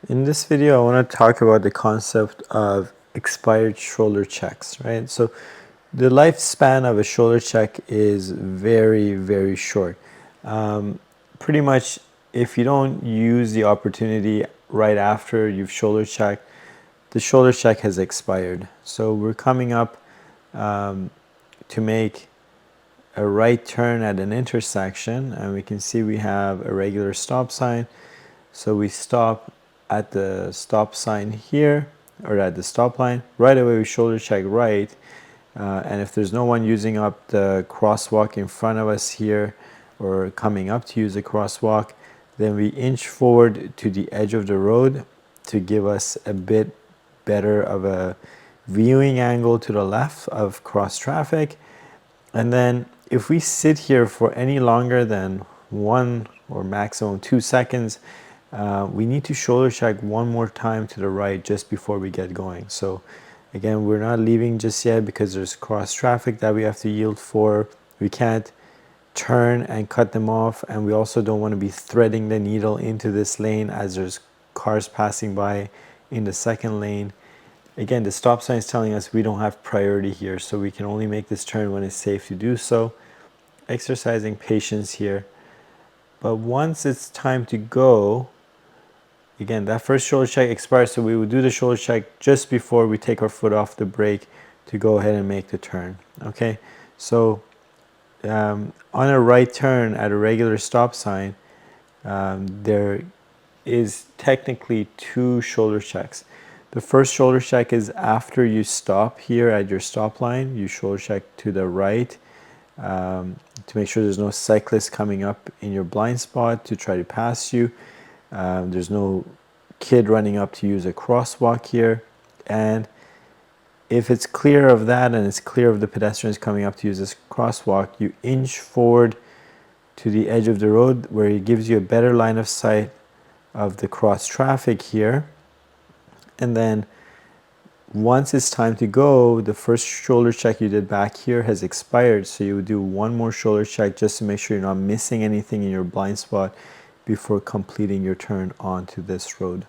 In this video, I want to talk about the concept of expired shoulder checks, right? So the lifespan of a shoulder check is very, very short. Pretty much, if you don't use the opportunity right after you've shoulder checked, the shoulder check has expired. So we're coming up to make a right turn at an intersection, and we can see we have a regular stop sign. So we stop at the stop sign here, or at the stop line. Right away we shoulder check right, and if there's no one using up the crosswalk in front of us here or coming up to use a crosswalk, then we inch forward to the edge of the road to give us a bit better of a viewing angle to the left of cross traffic. And then if we sit here for any longer than 1 or maximum 2 seconds, we need to shoulder check one more time to the right just before we get going. So again, we're not leaving just yet because there's cross traffic that we have to yield for. We can't turn and cut them off, and we also don't want to be threading the needle into this lane as there's cars passing by in the second lane. Again, the stop sign is telling us we don't have priority here, so we can only make this turn when it's safe to do so. Exercising patience here. But once it's time to go, again, that first shoulder check expires, so we will do the shoulder check just before we take our foot off the brake to go ahead and make the turn. Okay, so on a right turn at a regular stop sign, there is technically 2 shoulder checks. The first shoulder check is after you stop here at your stop line. You shoulder check to the right to make sure there's no cyclists coming up in your blind spot to try to pass you. There's no kid running up to use a crosswalk here. And if it's clear of that and it's clear of the pedestrians coming up to use this crosswalk, you inch forward to the edge of the road where it gives you a better line of sight of the cross traffic here. And then once it's time to go, the first shoulder check you did back here has expired. So you would do one more shoulder check just to make sure you're not missing anything in your blind spot before completing your turn onto this road.